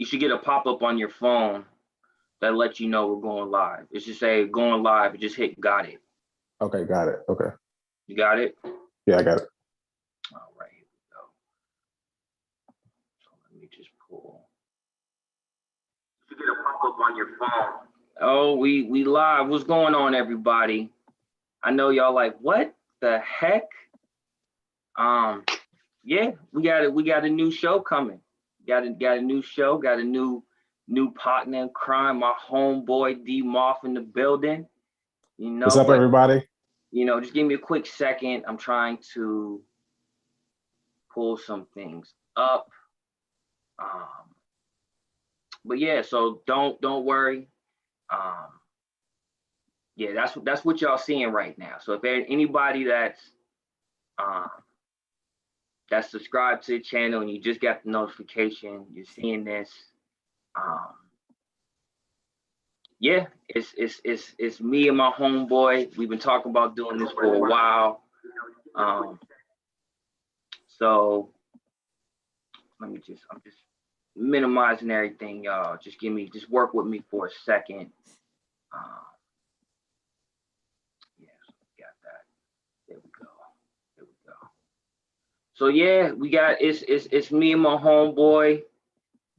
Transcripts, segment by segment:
should get a pop-up on your phone that lets you know we're going live. It should say going live. You just hit got it. Okay, got it. Okay. You got it? Yeah, I got it. All right, here we go. So let me just pull. You should get a pop-up on your phone. Oh, we live. What's going on, everybody? I know y'all like, what the heck? Yeah, we got a new show coming. Got a new show, got a new partner in crime, my homeboy D Moth in the building. You know, what's up, everybody? You know, just give me a quick second. I'm trying to pull some things up. But yeah, so don't worry. Yeah, that's what y'all seeing right now. So if there's anybody that's subscribed to the channel and you just got the notification, you're seeing this. Yeah, it's me and my homeboy. We've been talking about doing this for a while. So I'm just minimizing everything, y'all. Just work with me for a second. Yeah, got that. There we go. So yeah, it's me and my homeboy,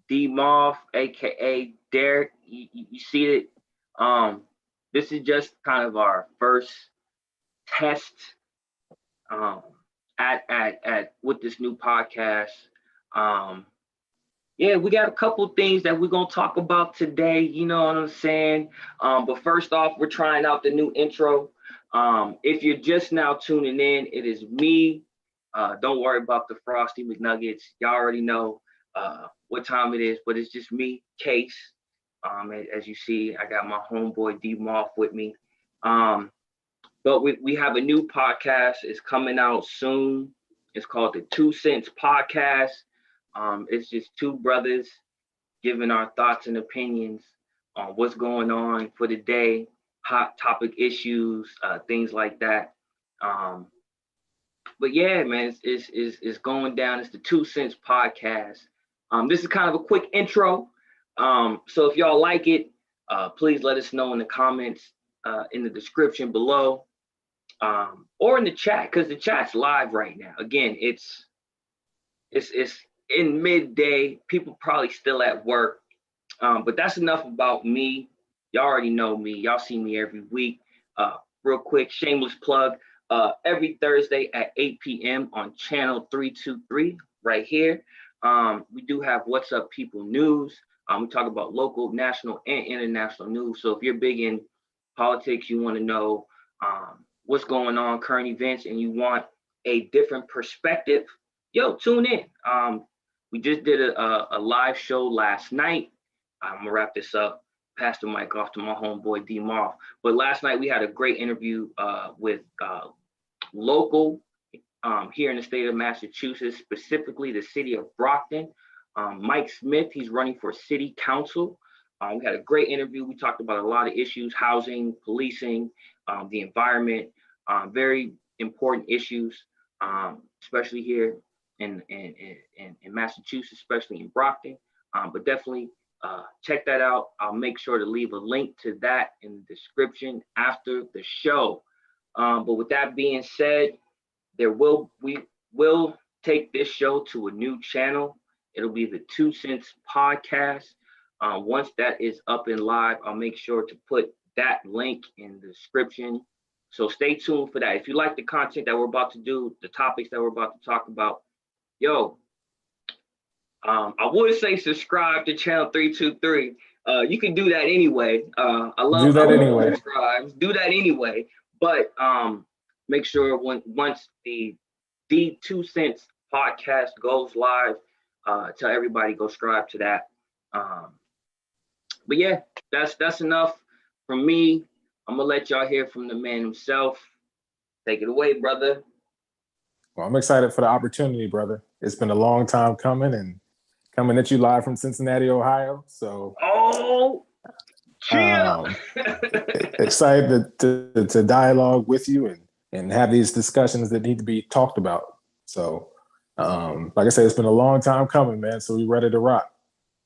D Moth, aka Derrick. You see it. This is just kind of our first test at with this new podcast. Yeah, we got a couple things that we're gonna talk about today. You know what I'm saying? But first off, we're trying out the new intro. If you're just now tuning in, it is me. Don't worry about the Frosty McNuggets. Y'all already know what time it is, but it's just me, Case. As you see, I got my homeboy D Moth with me. But we have a new podcast. It's coming out soon. It's called the 2 Cents Podcast. It's just two brothers giving our thoughts and opinions on what's going on for the day, hot topic issues, things like that. But yeah, man, it's going down. It's the 2 Cents Podcast. This is kind of a quick intro. So if y'all like it, please let us know in the comments, in the description below, or in the chat, because the chat's live right now. Again, it's in midday. People probably still at work, but that's enough about me. Y'all already know me. Y'all see me every week. Real quick, shameless plug. Every Thursday at 8 p.m. on channel 323 right here. We do have What's Up People News. We talk about local, national, and international news. So if you're big in politics, you want to know what's going on, current events, and you want a different perspective, yo, tune in. We just did a live show last night. I'm gonna wrap this up, pass the mic off to my homeboy D Moth. But last night we had a great interview with local here in the state of Massachusetts, specifically the city of Brockton. Mike Smith, he's running for city council. We had a great interview. We talked about a lot of issues: housing, policing, the environment, very important issues, especially here in Massachusetts, especially in Brockton. But definitely check that out. I'll make sure to leave a link to that in the description after the show. But with that being said, we will take this show to a new channel. It'll be the 2 Cents Podcast. Once that is up and live, I'll make sure to put that link in the description. So stay tuned for that. If you like the content that we're about to do, the topics that we're about to talk about, yo, I would say subscribe to channel 323. You can do that anyway. I love subscribes. Do that anyway. But make sure once the 2 Cents Podcast goes live, tell everybody go subscribe to that. But yeah, that's enough from me. I'm gonna let y'all hear from the man himself. Take it away, brother. Well, I'm excited for the opportunity, brother. It's been a long time coming at you live from Cincinnati, Ohio. So excited to dialogue with you and have these discussions that need to be talked about. So like I said, it's been a long time coming, man. So we're ready to rock.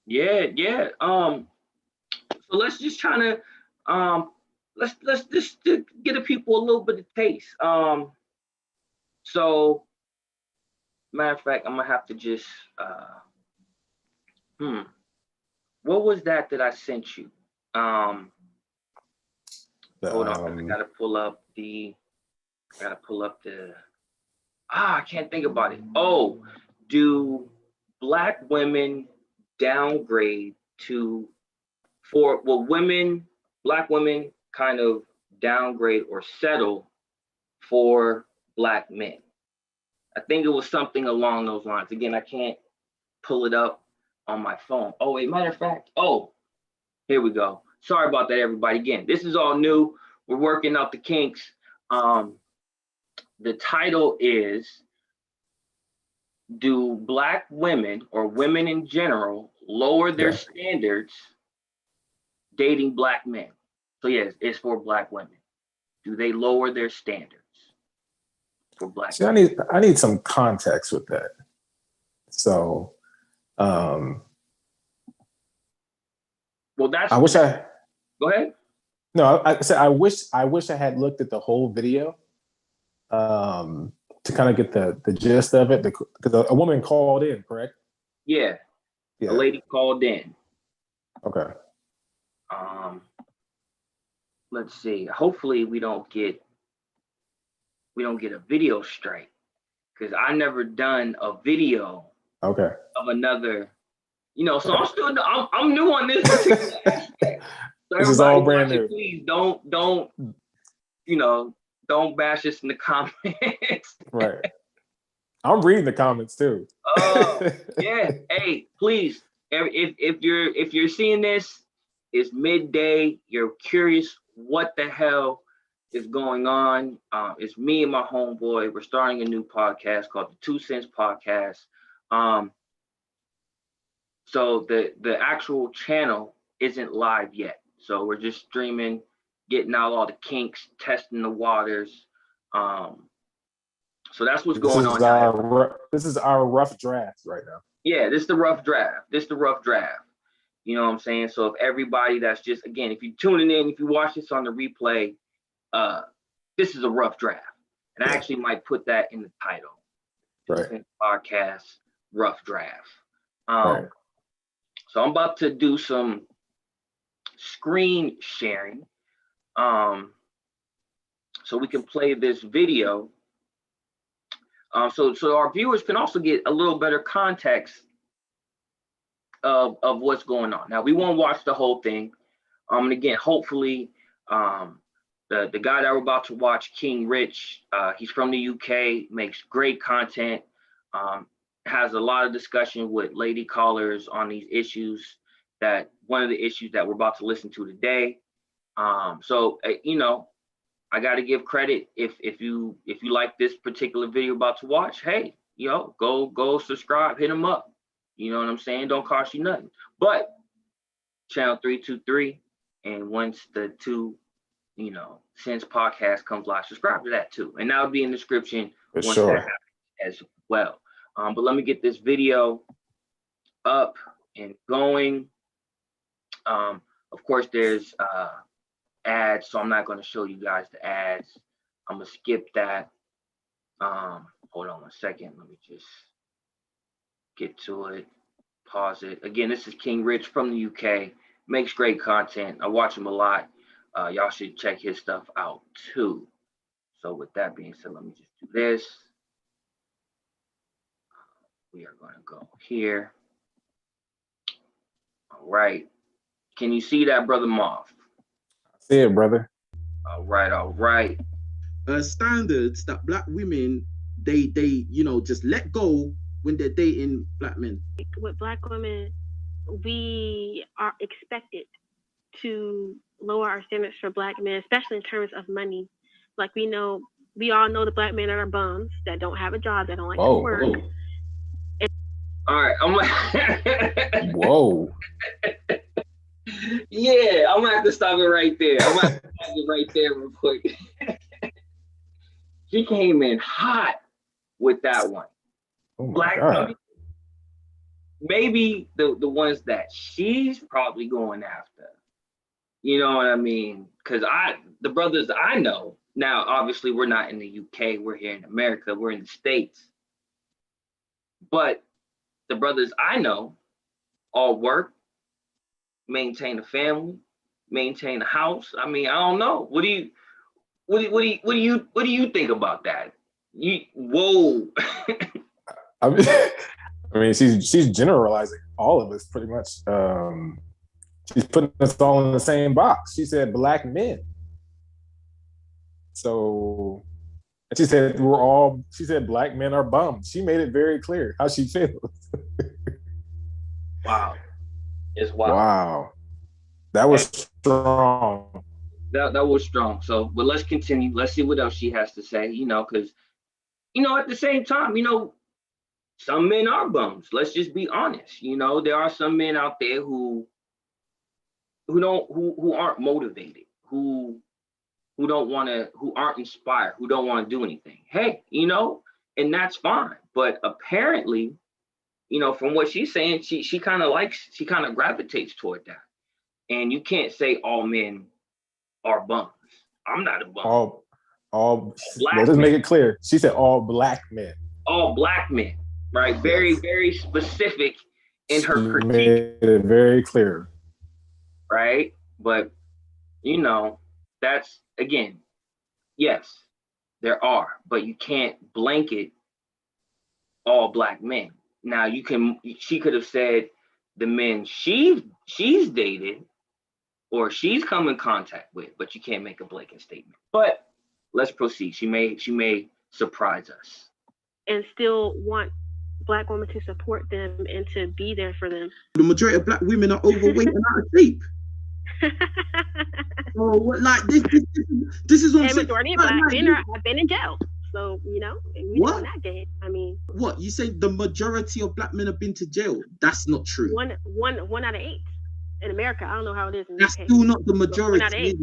Yeah, yeah. So let's just try to let's just to get the people a little bit of taste. So matter of fact, I'm gonna have to just hmm, what was that I sent you? Um, Hold on, 'cause Um, I gotta pull up the I can't think about it. Oh, do black women downgrade to for well women black women kind of downgrade or settle for black men? I think it was something along those lines. Again, I can't pull it up on my phone. Oh, wait, matter of fact, here we go. Sorry about that, everybody. Again, this is all new. We're working out the kinks. Um, the title is Do Black Women or women in general lower their yeah. standards dating black men? So, yes, it's for black women. Do they lower their standards for black See, men? I need some context with that. So, um, Well, that's I wish I go ahead. no, I said I wish I had looked at the whole video to kind of get the gist of it because a woman called in, correct? Yeah, a Yeah. lady called in. Okay. Um, let's see. Hopefully, we don't get a video strike because I never done a video Okay. of another. So Okay. I'm new on this particular aspect. So This is all everybody brand watching, new. please you know don't bash us in the comments. Right. I'm reading the comments too. Oh yeah, hey, please. If you're seeing this, it's midday. You're curious what the hell is going on. It's me and my homeboy. We're starting a new podcast called the 2 Cents Podcast. Um, so the actual channel isn't live yet. So we're just streaming, getting out all the kinks, testing the waters. Um, so that's what's going on now, everybody. This is our rough draft right now. Yeah, this is the rough draft. This is the rough draft. You know what I'm saying? So if everybody that's just again, if you're tuning in, if you watch this on the replay, uh, this is a rough draft. And I Yeah. actually might put that in the title. Right. Podcast rough draft. Right. So I'm about to do some screen sharing. So we can play this video. So our viewers can also get a little better context of what's going on. Now we won't watch the whole thing. And again, hopefully, the guy that we're about to watch, King Rich, he's from the UK, makes great content, has a lot of discussion with lady callers on these issues. That one of the issues that we're about to listen to today. So I got to give credit if you like this particular video about to watch. Hey, go subscribe, hit him up. You know what I'm saying? Don't cost you nothing. But channel 323, and once the Cents podcast comes live, subscribe to that too, and that will be in the description For once that sure. happens as well. But let me get this video up and going. Of course, there's ads, so I'm not going to show you guys the ads. I'm gonna skip that. Hold on 1 second. Let me just get to it. Pause it. Again, this is King Rich from the UK. Makes great content. I watch him a lot. Y'all should check his stuff out too. So with that being said, let me just do this. We are going to go here. All right. Can you see that, Brother Moth? See it, brother. All right, all right. Standards that black women they just let go when they're dating black men. With black women, we are expected to lower our standards for black men, especially in terms of money. Like we all know the black men that are bums, that don't have a job, that don't like to work. All right, I'm like, whoa. Yeah, I'm gonna have to stop it right there. I'm gonna have to stop it right there real quick. She came in hot with that one. Oh my Black God. women. maybe the ones that she's probably going after. You know what I mean? Because the brothers I know now, obviously we're not in the UK, we're here in America, we're in the States. But the brothers I know all work, maintain a family, maintain a house. I mean, I don't know. What do you think about that? Whoa. I mean, I mean, she's generalizing all of us pretty much. She's putting us all in the same box. She said black men. So, and she said she said black men are bums. She made it very clear how she feels. Wow. It's wild. Wow. That was strong. That was strong. So, but let's continue. Let's see what else she has to say, because, at the same time, some men are bums. Let's just be honest. There are some men out there who aren't motivated, who aren't inspired, who don't want to do anything. Hey, and that's fine. But apparently, from what she's saying, she kind of gravitates toward that. And you can't say all men are bums. I'm not a bum. Let's just make it clear. She said all black men. All black men, right? Very, very specific in her critique. Made it very clear. Right? But, that's, again, yes, there are, but you can't blanket all black men. Now, she could have said the men she's dated or she's come in contact with, but you can't make a blanket statement. But let's proceed. She may surprise us. And still want black women to support them and to be there for them. The majority of black women are overweight and out of shape. So like this is what I'm saying. Majority of black men have been in jail. So, we know in that game. I mean, what you say? The majority of black men have been to jail. That's not true. One out of 8 in America. I don't know how it is in That's UK. Still not the majority. 1 out of 8.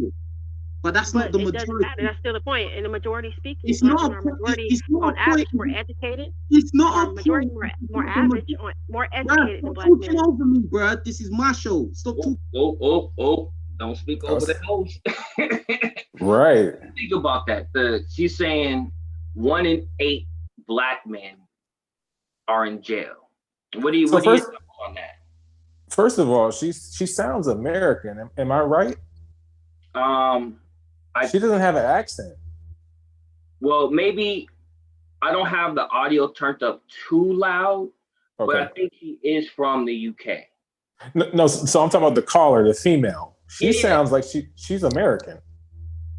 But that's not the it majority. Doesn't matter. That's still the point. And the majority speaking, it's not a majority on average more educated. It's not a majority more average, more educated than black men. Stop talking over me, bro. This is my show. Stop talking. Oh! Don't speak over the host. Right. Think about that. She's saying 1 in 8 black men are in jail. What do you think on that? First of all, she sounds American. Am I right? She doesn't have an accent. Well, maybe I don't have the audio turned up too loud, but I think she is from the UK. No, so I'm talking about the caller, the female. She sounds like she's American.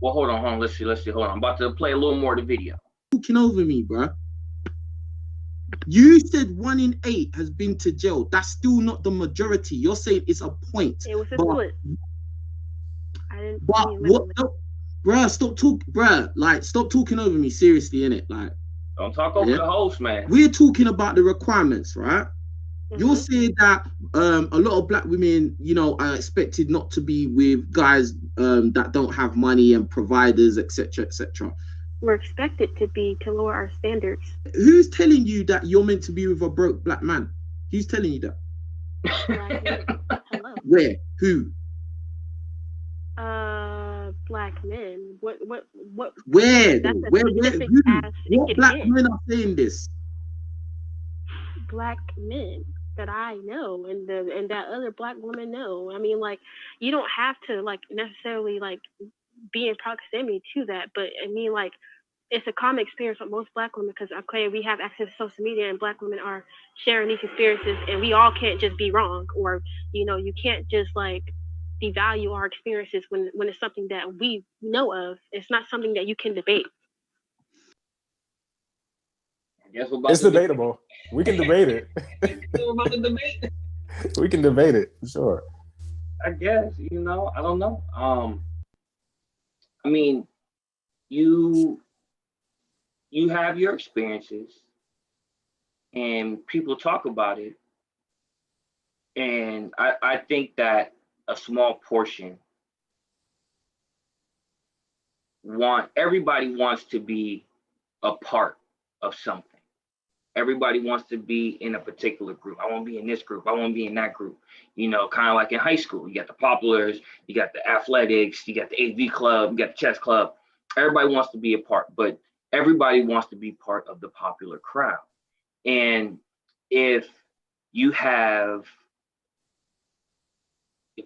Well, hold on. Let's see. Hold on. I'm about to play a little more of the video. Talking over me, bro. You said 1 in 8 has been to jail. That's still not the majority. You're saying it's a point. It was a split. I didn't. But what? No, bruh, stop talking, bruh. Like, stop talking over me. Seriously, innit? Like, don't talk over the host, man. We're talking about the requirements, right? Mm-hmm. You're saying that a lot of black women, are expected not to be with guys that don't have money and providers, etc., etc. We're expected to lower our standards. Who's telling you that you're meant to be with a broke black man? Who's telling you that? Hello. Where? Who? Black men. What? Where? Where? Who? What black men are saying this? Black men that I know and that other black women know. I mean, like, you don't have to necessarily be in proximity to that, but I mean, like, it's a common experience with most black women because we have access to social media and black women are sharing these experiences, and we all can't just be wrong, or you can't just devalue our experiences when it's something that we know of. It's not something that you can debate. It's debatable. We can debate it. We can debate it, for sure. I guess, I don't know. I mean, you have your experiences and people talk about it. And I think that a small portion everybody wants to be a part of something. Everybody wants to be in a particular group. I want to be in this group. I want to be in that group. You know, kind of like in high school, you got the populars, you got the athletics, you got the AV club, you got the chess club. Everybody wants to be a part, but everybody wants to be part of the popular crowd. And if you have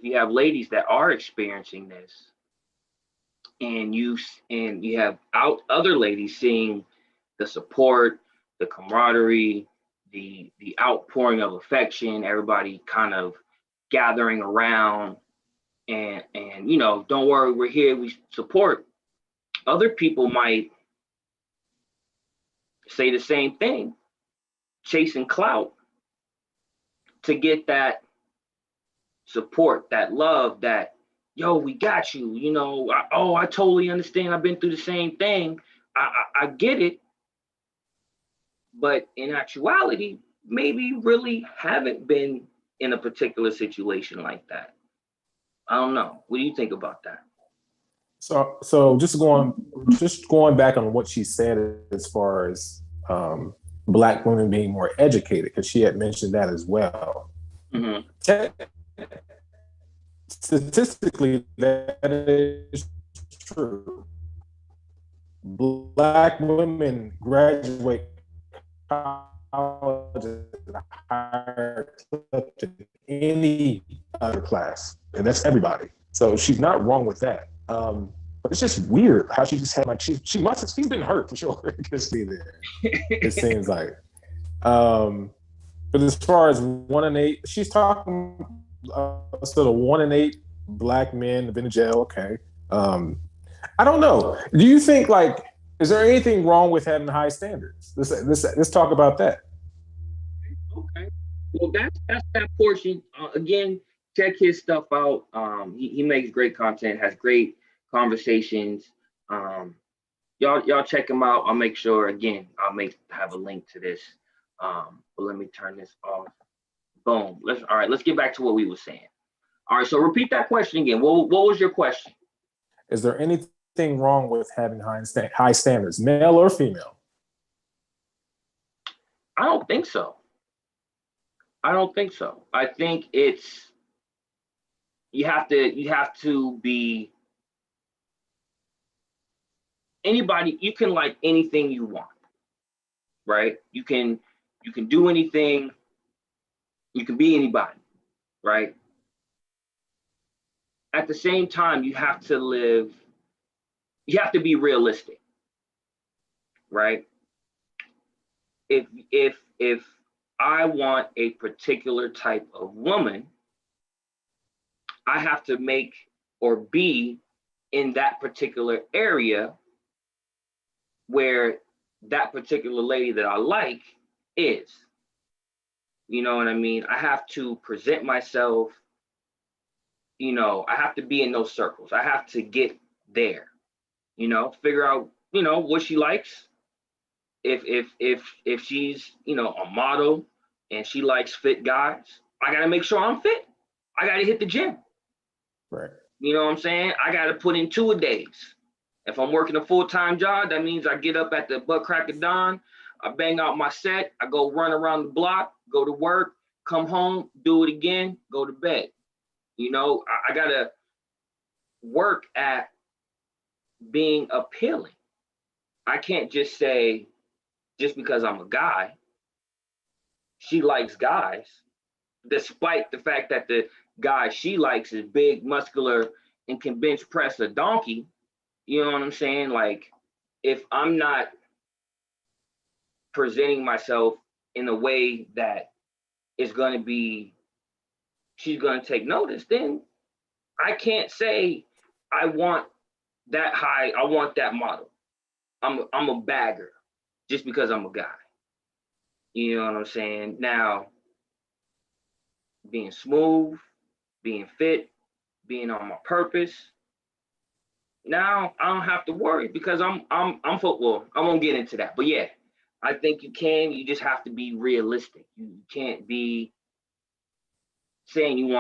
ladies that are experiencing this, and you have other ladies seeing the support, the camaraderie, the outpouring of affection, everybody kind of gathering around, and you know, don't worry, we're here, we support. Other people might say the same thing, chasing clout to get that support, that love, that, yo, we got you, you know, I totally understand, I've been through the same thing, I get it. But in actuality, maybe really haven't been in a particular situation like that. I don't know. What do you think about that? So just going back on what she said as far as Black women being more educated, because she had mentioned that as well. Mm-hmm. Statistically, that is true. Black women graduate college at a higher clip than any other class, and that's everybody. So she's not wrong with that. But it's just weird how she just had, like, she's been hurt for sure. Because see there, it seems like. But as far as 1 in 8, she's talking sort of 1 in 8 Black men have been in jail. Okay. I don't know. Do you think, like, is there anything wrong with having high standards? Let's talk about that. Okay. Well, that's that portion. Again, check his stuff out. He makes great content, has great conversations. Y'all check him out. I'll make sure, again, have a link to this. But let me turn this off. Boom. Let's get back to what we were saying. All right, so repeat that question again. What was your question? Is there anything wrong with having high standards, male or female? I don't think so. I think it's, you have to be anybody. You can like anything you want, right? You can do anything. You can be anybody, right? At the same time, you have to be realistic, right? If I want a particular type of woman, I have to make or be in that particular area where that particular lady that I like is. You know what I mean? I have to present myself, you know, I have to be in those circles. I have to get there, you know, figure out, you know, what she likes. If she's, you know, a model and she likes fit guys, I gotta make sure I'm fit. I gotta hit the gym. Right. You know what I'm saying? I gotta put in 2 a days. If I'm working a full-time job, that means I get up at the butt crack of dawn, I bang out my set, I go run around the block, go to work, come home, do it again, go to bed. You know, I gotta work at being appealing. I can't just say, just because I'm a guy, she likes guys, despite the fact that the guy she likes is big, muscular, and can bench press a donkey. You know what I'm saying? Like, if I'm not presenting myself in a way that is going to be, she's going to take notice, then I can't say I want that high, I want that model. I'm a bagger just because I'm a guy. You know what I'm saying? Now, being smooth, being fit, being on my purpose, now I don't have to worry because I'm football. I won't get into that. But yeah, I think you just have to be realistic. You can't be saying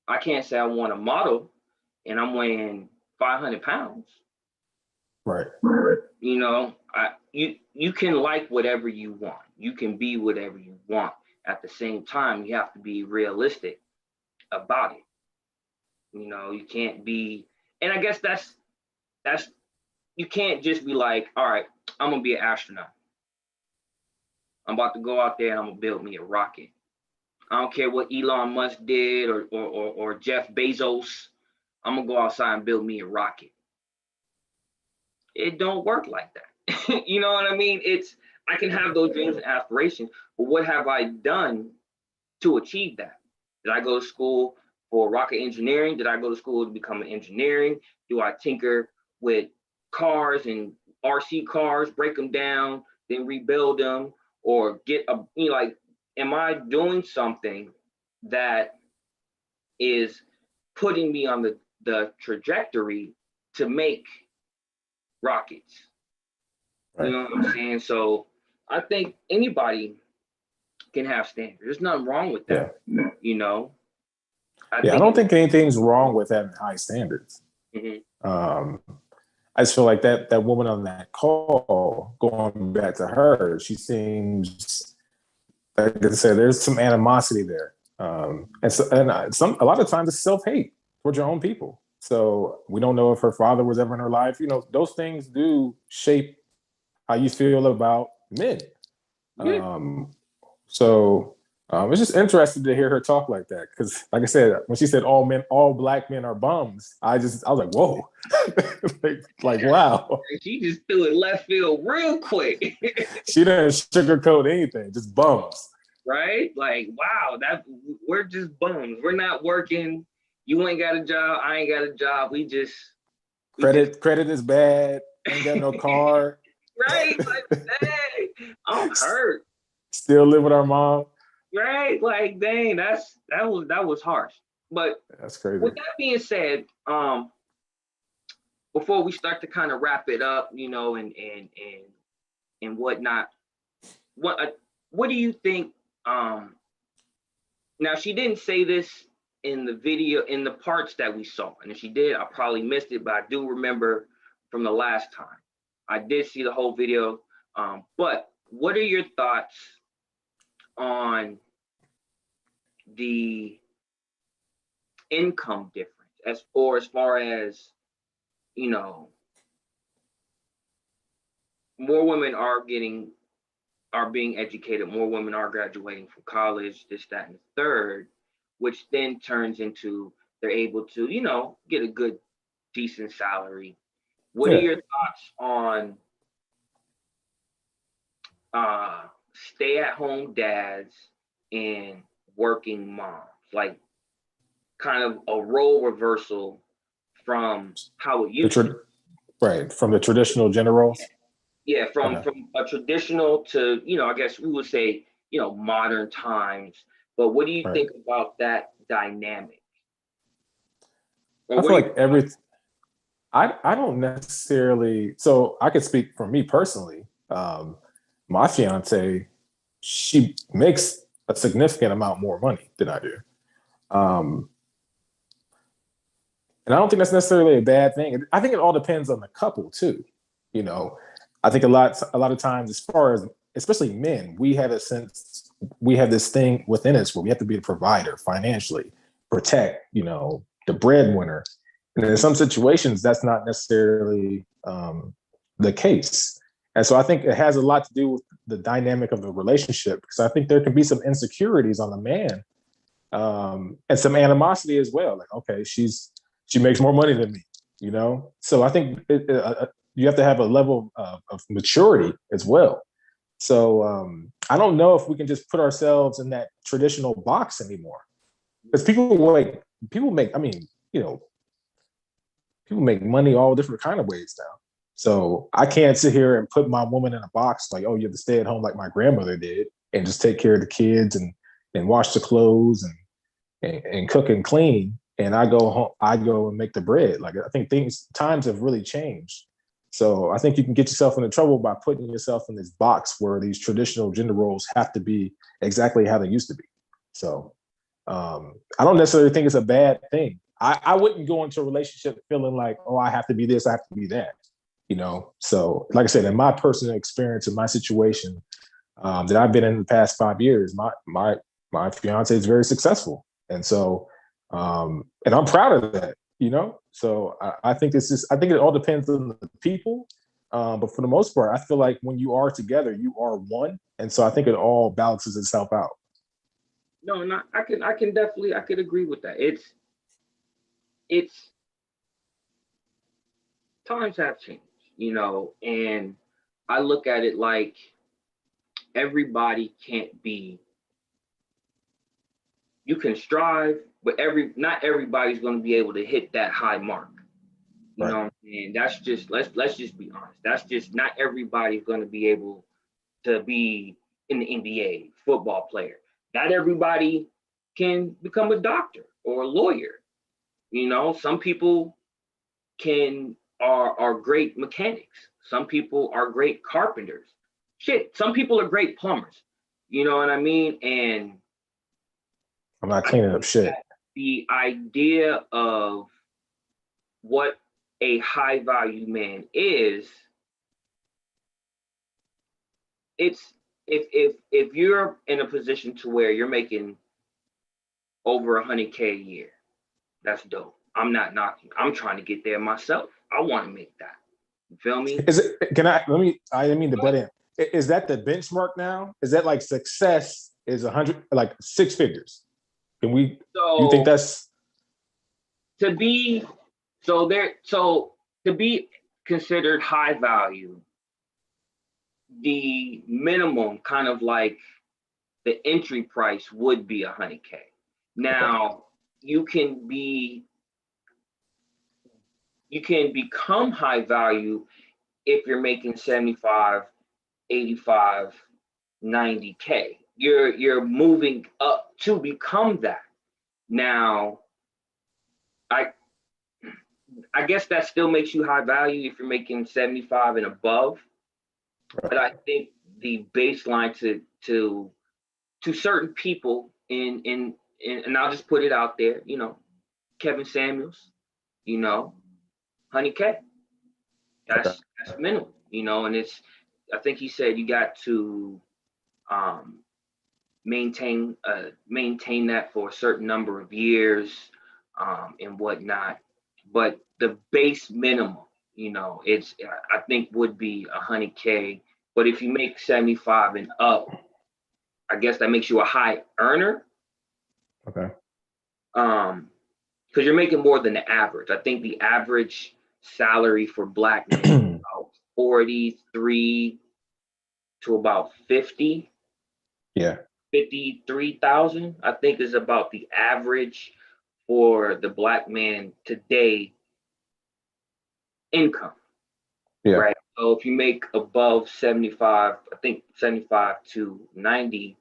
I can't say I want a model and I'm weighing 500 pounds. Right. You know, you can like whatever you want. You can be whatever you want. At the same time, you have to be realistic about it. You know, you can't be, and I guess that's you can't just be like, all right, I'm gonna be an astronaut. I'm about to go out there and I'm gonna build me a rocket. I don't care what Elon Musk did or Jeff Bezos. I'm gonna go outside and build me a rocket. It don't work like that. You know what I mean? I can have those dreams and aspirations, but what have I done to achieve that? Did I go to school for rocket engineering? Did I go to school to become an engineering? Do I tinker with cars and RC cars, break them down, then rebuild them, or get a, you know, like, am I doing something that is putting me on the trajectory to make rockets? Right. You know what I'm saying? So I think anybody can have standards. There's nothing wrong with that. Yeah. You know? I don't think anything's wrong with having high standards. Mm-hmm. I just feel like that woman on that call, going back to her, she seems, like I said, there's some animosity there. And a lot of times it's self-hate towards your own people. So we don't know if her father was ever in her life. You know, those things do shape how you feel about men. Yeah. It's just interesting to hear her talk like that, because, like I said, when she said all black men are bums, I was like, whoa, like wow. She just threw it left field real quick. She didn't sugarcoat anything, just bums. Right? Like, wow, we're just bums. We're not working. You ain't got a job. I ain't got a job. Credit is bad. Ain't got no car. Right? Like, dang, I'm hurt. Still live with our mom. Right? Like, dang, that was harsh. But that's crazy. With that being said, before we start to kind of wrap it up, you know, and whatnot, what do you think? Now, she didn't say this in the video, in the parts that we saw, and if she did, I probably missed it, but I do remember from the last time. I did see the whole video, but what are your thoughts on the income difference, as far as, you know, more women are being educated, more women are graduating from college, this, that, and the third, which then turns into they're able to, you know, get a good, decent salary. What are your thoughts on stay-at-home dads and working moms? Like, kind of a role reversal from how it used to. Right, from the traditional gender roles? Yeah, from a traditional to, you know, I guess we would say, you know, modern times. But what do you think about that dynamic? I feel like I don't necessarily, so I could speak for me personally. My fiance, she makes a significant amount more money than I do. And I don't think that's necessarily a bad thing. I think it all depends on the couple too. You know, I think a lot of times, as far as especially men, we have this thing within us where we have to be the provider financially, protect, you know, the breadwinner. And in some situations, that's not necessarily the case. And so I think it has a lot to do with the dynamic of the relationship, because I think there can be some insecurities on the man, and some animosity as well. Like, okay, she makes more money than me, you know? So I think you have to have a level of maturity as well. So I don't know if we can just put ourselves in that traditional box anymore, because people make, I mean, you know, people make money all different kind of ways now. So I can't sit here and put my woman in a box like, oh, you have to stay at home like my grandmother did and just take care of the kids and wash the clothes and cook and clean. And I go home, I go and make the bread. Like, I think times have really changed. So I think you can get yourself into trouble by putting yourself in this box where these traditional gender roles have to be exactly how they used to be. So I don't necessarily think it's a bad thing. I wouldn't go into a relationship feeling like, oh, I have to be this, I have to be that. you know. So, like I said, in my personal experience, in my situation that I've been in the past 5 years, my fiance is very successful, and so and I'm proud of that, you know. So I think I think it all depends on the people, but for the most part, I feel like when you are together, you are one, and so I think it all balances itself out. No, not I can definitely I could agree with that. It's times have changed, you know, and I look at it like everybody can't be. You can strive, but not everybody's going to be able to hit that high mark. You Right. know what I'm saying? That's just let's just be honest. That's just not everybody's going to be able to be in the NBA, football player. Not everybody can become a doctor or a lawyer. You know, some people can are great mechanics. Some people are great carpenters. Shit, some people are great plumbers. You know what I mean? And I'm not I cleaning up think shit. that the idea of what a high value man is, it's if you're in a position to where you're making over 100K a year, that's dope. I'm not knocking. I'm trying to get there myself. I want to make that. You feel me? Is it? Can I? Let me. I didn't mean to butt in. Is that the benchmark now? Is that like success is 100, like six figures? Can we? You think So that's to be so to be considered high value, the minimum kind of like the entry price would be 100K. okay? Now you can be you can become high value if you're making 75, 85, 90K. You're moving up to become that. Now, I I guess that still makes you high value if you're making 75 and above. But I think the baseline to certain people in and I'll just put it out there, you know, Kevin Samuels, you know, 100K. Okay. That's minimum, you know, and it's I think he said you got to um maintain that for a certain number of years and whatnot. But the base minimum, you know, it's I think would be 100K. But if you make 75 and up, I guess that makes you a high earner. Okay. Because you're making more than the average. I think the average salary for black men is about 43 to about 50. Yeah. 53,000, I think, is about the average for the black man today income, Yeah. right? So if you make above 75, I think 75 to 90,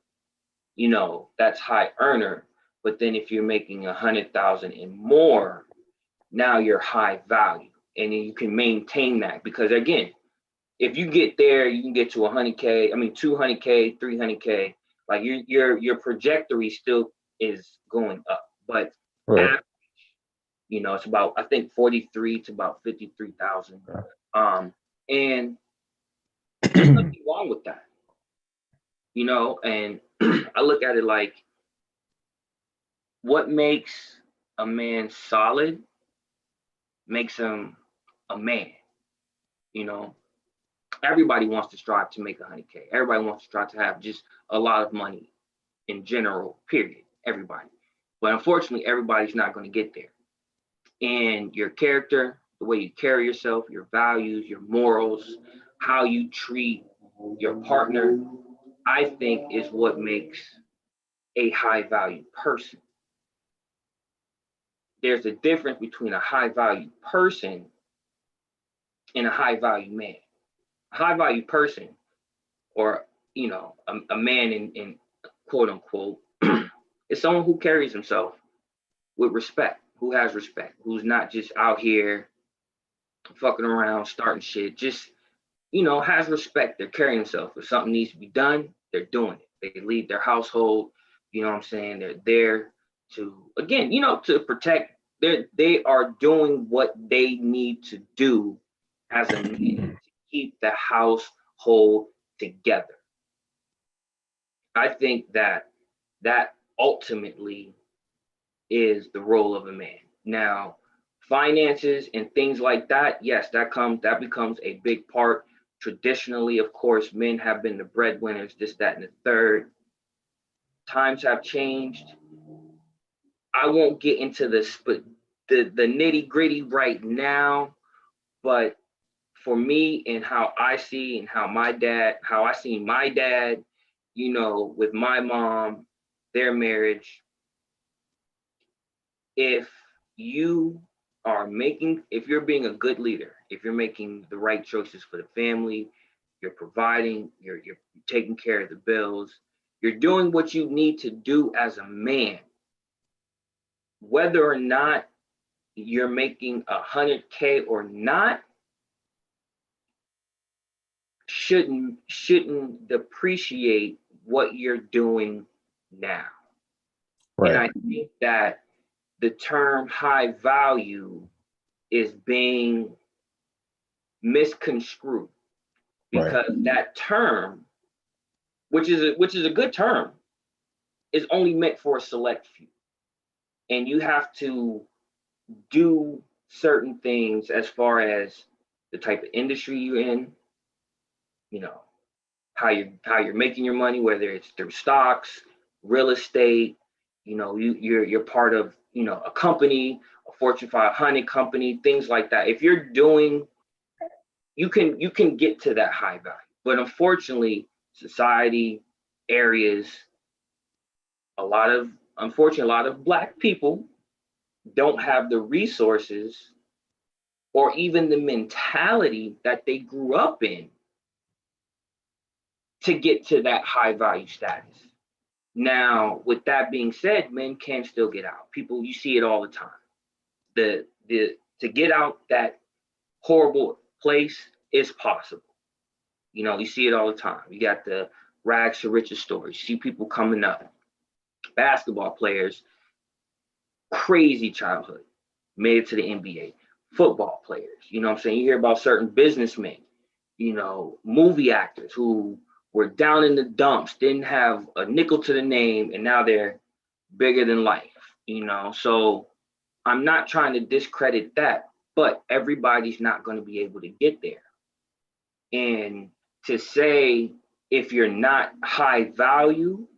you know, that's high earner. But then if you're making 100,000 and more, now you're high value. And then you can maintain that because again, if you get there, you can get to 100K, I mean 200K, 300K, like your trajectory still is going up. But Right. average, you know, it's about I think 43 to about 53,000. Okay. And there's nothing wrong with that, you know. And I look at it like what makes a man solid makes him a man, you know. Everybody wants to strive to make 100K. Everybody wants to strive to have just a lot of money in general, period. Everybody. But unfortunately, everybody's not going to get there. And your character, the way you carry yourself, your values, your morals, how you treat your partner, I think is what makes a high value person. There's a difference between a high value person and a high value man. A high value person, or you know, a man in quote unquote, is someone who carries himself with respect, who has respect, who's not just out here fucking around, starting shit, just, you know, has respect. They're carrying themselves. If something needs to be done, they're doing it. They leave their household, you know what I'm saying? They're there to, again, you know, to protect. They are doing what they need to do as a man to keep the household together. I think that ultimately is the role of a man. Now, finances and things like that, yes, that becomes a big part. Traditionally, of course, men have been the breadwinners, this, that, and the third. Times have changed. I won't get into this, but the nitty gritty right now, but for me and how I see and how I seen my dad, with my mom, their marriage, if you if you're being a good leader, if you're making the right choices for the family, you're providing, you're taking care of the bills, you're doing what you need to do as a man, whether or not you're making 100K or not, shouldn't depreciate what you're doing now. Right. And I think that the term high value is being misconstrued, because that term, which is a good term, is only meant for a select few. And you have to do certain things as far as the type of industry you're in, how you're making your money, whether it's through stocks, real estate, you're part of, a company, a Fortune 500 company, things like that. If you're doing, you can get to that high value. But unfortunately, society, areas, unfortunately, a lot of Black people don't have the resources or even the mentality that they grew up in to get to that high value status. Now, with that being said, men can still get out. People, you see it all the time. To get out that horrible place is possible. You see it all the time. You got the rags to riches stories. You see people coming up, basketball players, crazy childhood, made it to the NBA. Football players, what I'm saying? You hear about certain businessmen, movie actors who were down in the dumps, didn't have a nickel to the name, and now they're bigger than life, So I'm not trying to discredit that, but everybody's not going to be able to get there. And to say, if you're not high value,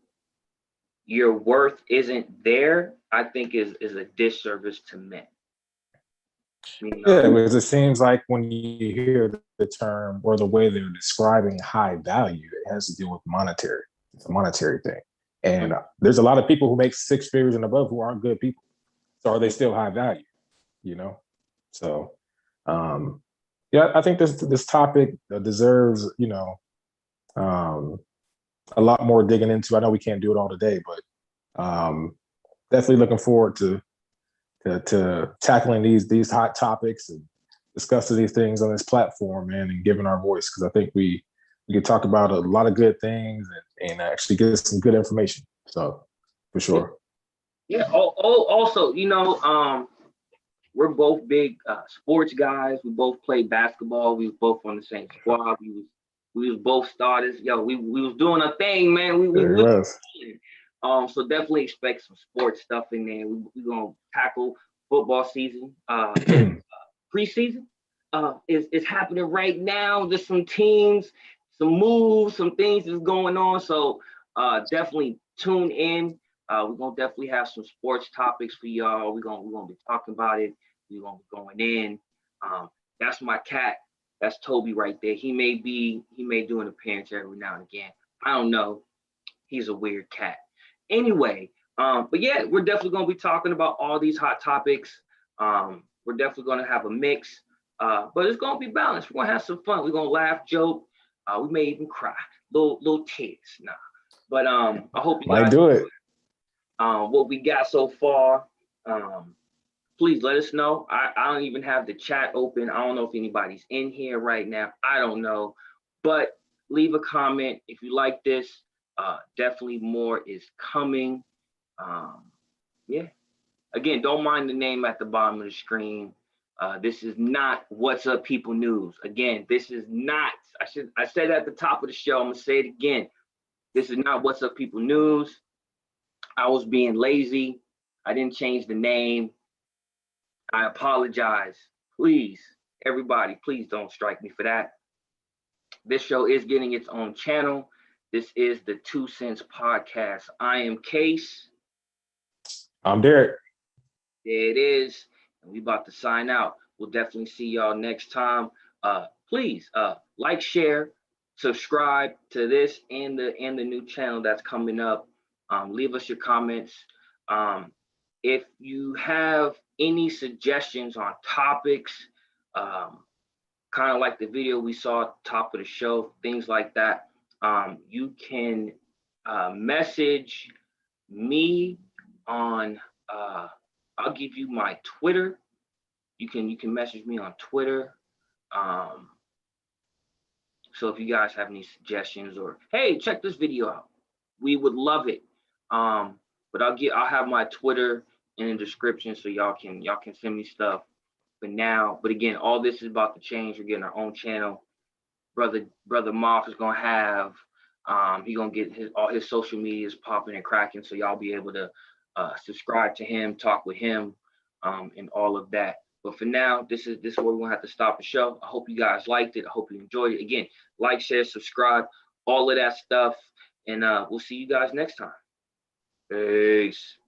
your worth isn't there, I think is a disservice to men. Yeah, because it seems like when you hear the term or the way they're describing high value, it has to do with monetary. It's a monetary thing. And there's a lot of people who make six figures and above who aren't good people. So are they still high value? So I think this topic deserves, a lot more digging into. I know we can't do it all today, but definitely looking forward to tackling these hot topics and discussing these things on this platform, man, and giving our voice, because I think we could talk about a lot of good things and actually get some good information. So for sure. Yeah. Also, we're both big sports guys. We both played basketball. We was both on the same squad. We was both starters. We was doing a thing, man. So definitely expect some sports stuff in there. We're gonna tackle football season. Preseason is happening right now. There's some teams, some moves, some things is going on. So definitely tune in. We're gonna definitely have some sports topics for y'all. We're gonna be talking about it. We're gonna be going in. That's my cat. That's Toby right there. He may do an appearance every now and again. I don't know. He's a weird cat. Anyway, but yeah, we're definitely gonna be talking about all these hot topics. We're definitely gonna have a mix, but it's gonna be balanced. We're gonna have some fun. We're gonna laugh, joke. We may even cry, little tears. Nah, but I hope you guys might do it. What we got so far. Please let us know. I don't even have the chat open. I don't know if anybody's in here right now. I don't know, but leave a comment if you like this. Definitely more is coming. Yeah. Again, don't mind the name at the bottom of the screen. This is not What's Up People News. Again, this is not, I said at the top of the show, I'm gonna say it again. This is not What's Up People News. I was being lazy. I didn't change the name. I apologize. Please, everybody, please don't strike me for that. This show is getting its own channel. This is the 2 Cents Podcast. I am Case. I'm Derek. There it is. And we about to sign out. We'll definitely see y'all next time. Please like, share, subscribe to this and the new channel that's coming up. Leave us your comments. If you have any suggestions on topics, kind of like the video we saw at the top of the show, things like that, you can message me on, I'll give you my Twitter. You can message me on Twitter. So if you guys have any suggestions or, hey, check this video out, we would love it. But I'll have my Twitter in the description so y'all can send me stuff. But again, all this is about to change. We're getting our own channel. Brother Moff is gonna have, he gonna get all his social medias popping and cracking, so y'all be able to subscribe to him, talk with him, and all of that. But for now, this is where we're gonna have to stop the show. I hope you guys liked it. I hope you enjoyed it. Again, like, share, subscribe, all of that stuff, and we'll see you guys next time. Peace.